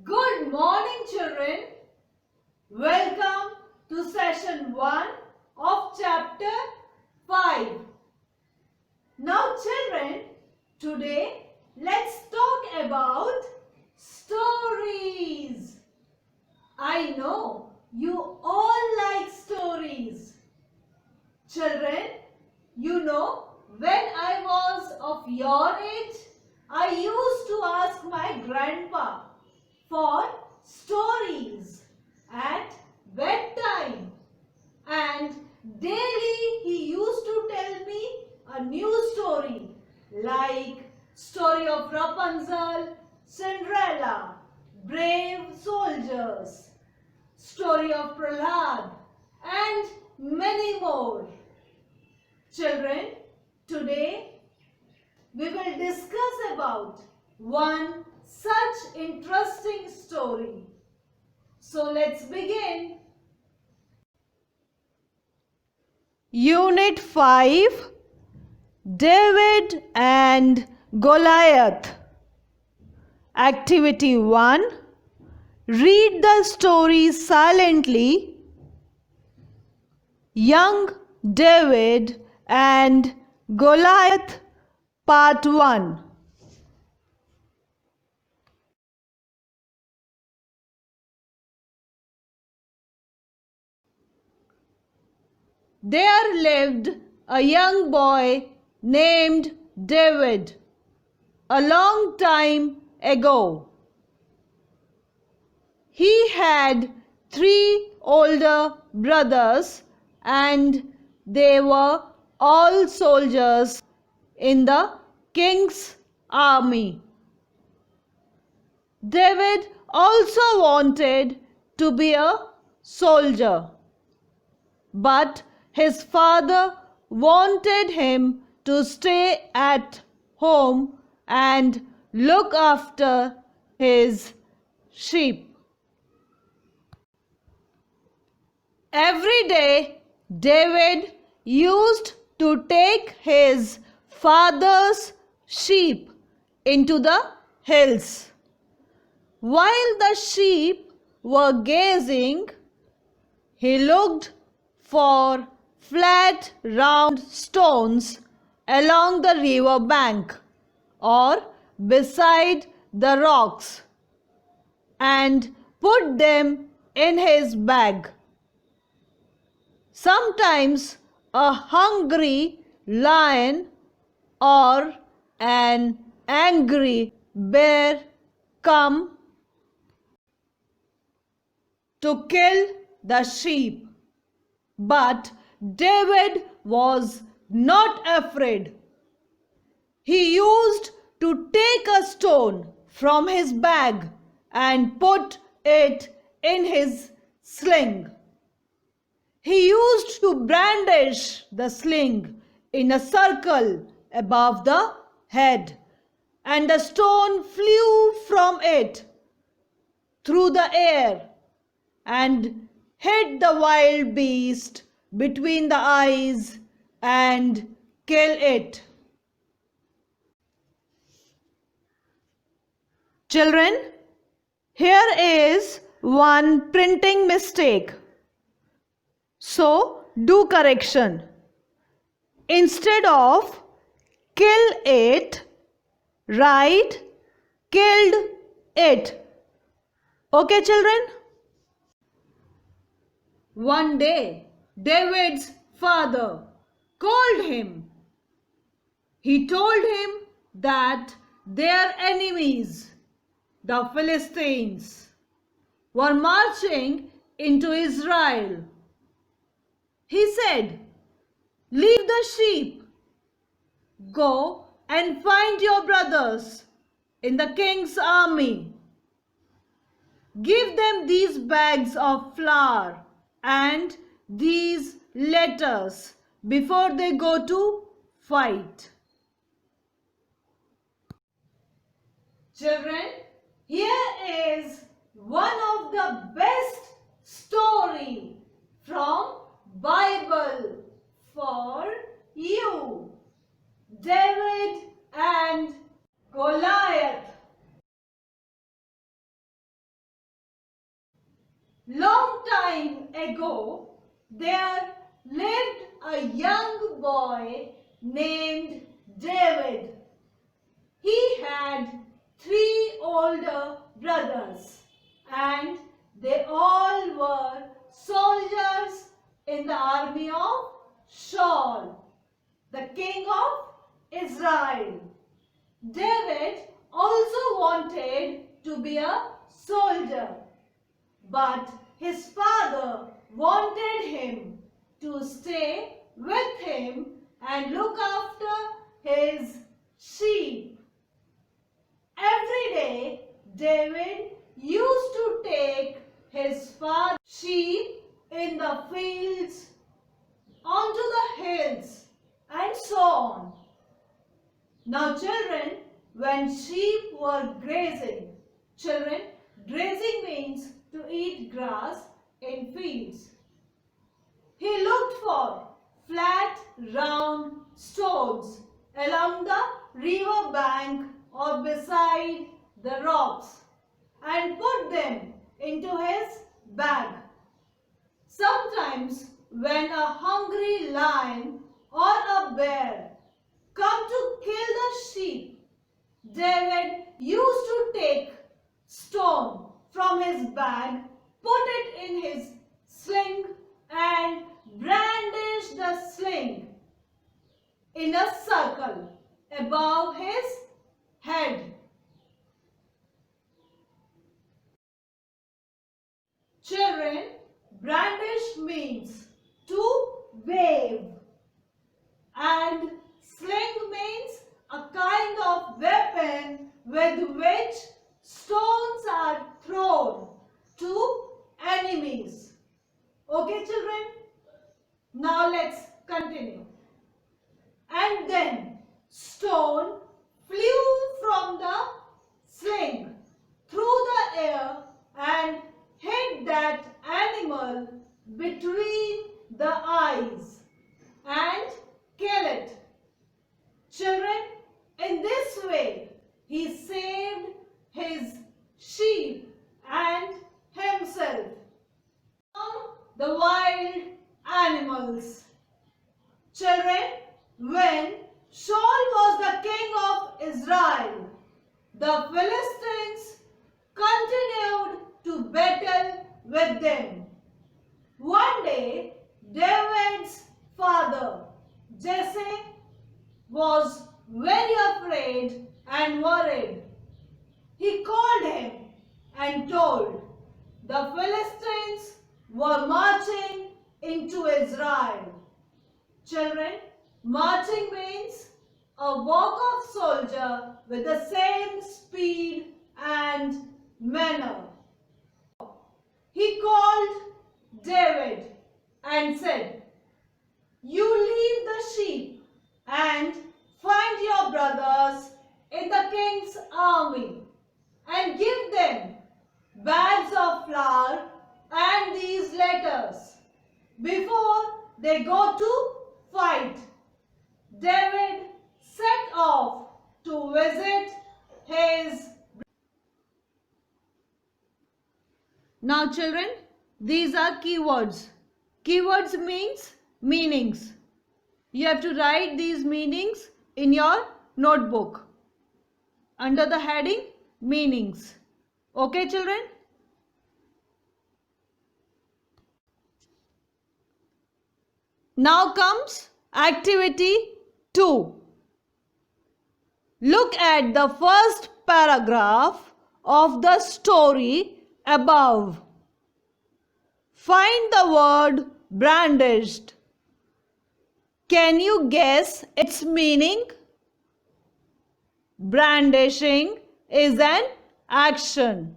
Good morning, children. Welcome to session 1 of chapter 5. Now, children, today let's talk about stories. I know you all like stories. Children, you know, when I was of your age, I used to ask my grandpa for stories at bedtime, and daily he used to tell me a new story like story of Rapunzel, Cinderella, brave soldiers, story of Prahlad, and many more. Children, today we will discuss about one such interesting story. So let's begin. Unit 5, David and Goliath. Activity 1. Read the story silently. Young David and Goliath, Part 1. There lived a young boy named David a long time ago. He had 3 older brothers and they were all soldiers in the king's army. David also wanted to be a soldier, but his father wanted him to stay at home and look after his sheep. Every day, David used to take his father's sheep into the hills. While the sheep were grazing, he looked for flat, round stones along the river bank or beside the rocks and put them in his bag. Sometimes a hungry lion or an angry bear come to kill the sheep. But David was not afraid. He used to take a stone from his bag and put it in his sling. He used to brandish the sling in a circle above the head, and the stone flew from it through the air and hit the wild beast between the eyes and kill it. Children, here is one printing mistake. So, do correction. Instead of kill it, write killed it. Okay, children? One day, David's father called him. He told him that their enemies, the Philistines, were marching into Israel. He said, "Leave the sheep. Go and find your brothers in the king's army. Give them these bags of flour and these letters before they go to fight." Children, here is one of the best story from Bible for you. David and Goliath. Long time ago, there lived a young boy named David. He had 3 older brothers, and they all were soldiers in the army of Saul, the king of Israel. David also wanted to be a soldier, but his father wanted him to stay with him and look after his sheep. Every day, David used to take his father's sheep in the fields, onto the hills, and so on. Now, children, when sheep were grazing, grazing means to eat grass in fields. He looked for flat, round stones along the river bank or beside the rocks and put them into his bag. Sometimes when a hungry lion or a bear come to kill the sheep, David used to take stone from his bag, put it in his sling and brandish the sling in a circle above his head. Children, brandish means to wave, and sling means a kind of weapon with which stones are thrown to enemies. Okay, children? Now let's continue. And then stone flew from the sling through the air and hit that animal between the eyes and kill it. Children, in this way, he saved his sheep and himself from the wild animals. Children, when Saul was the king of Israel, the Philistines continued to battle with them. One day, David's father, Jesse, was very afraid and worried. He called him and told the Philistines were marching into Israel. Children, marching means a walk of soldier with the same speed and manner. He called David and said, "You leave the sheep and find your brothers in the king's army and give them bags of flour and these letters before they go to fight." David set off to visit his. Now children, these are keywords. Keywords means meanings. You have to write these meanings in your notebook under the heading meanings. Okay children? Now comes activity 2. Look at the first paragraph of the story above. Find the word brandished. Can you guess its meaning? Brandishing is an action.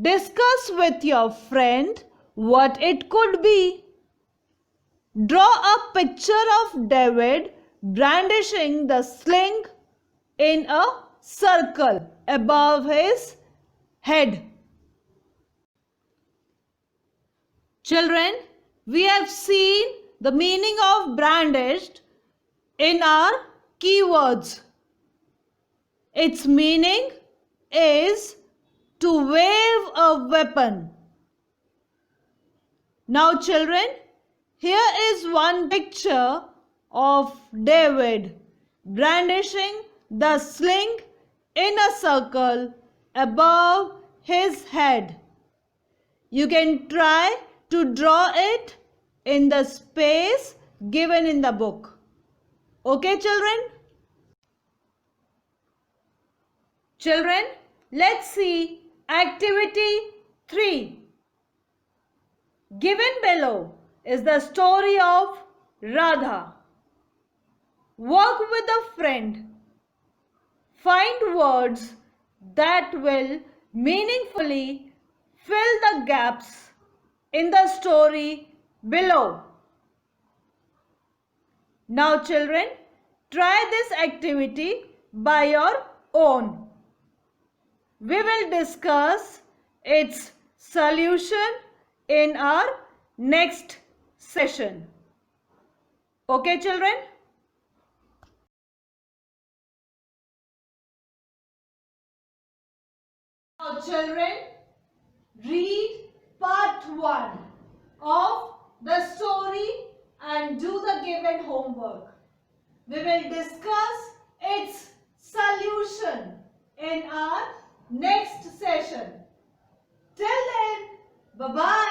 Discuss with your friend what it could be. Draw a picture of David brandishing the sling in a circle above his head. Children, we have seen the meaning of brandished in our keywords. Its meaning is to wave a weapon. Now children, here is one picture of David brandishing the sling in a circle above his head. You can try to draw it in the space given in the book. Okay children? Children, let's see activity 3. Given below is the story of Radha. Work with a friend. Find words that will meaningfully fill the gaps in the story below. Now children, try this activity by your own. We will discuss its solution in our next session. Okay children? Now children, read part 1 of the story and do the given homework. We will discuss its solution in our next session. Till then, bye-bye.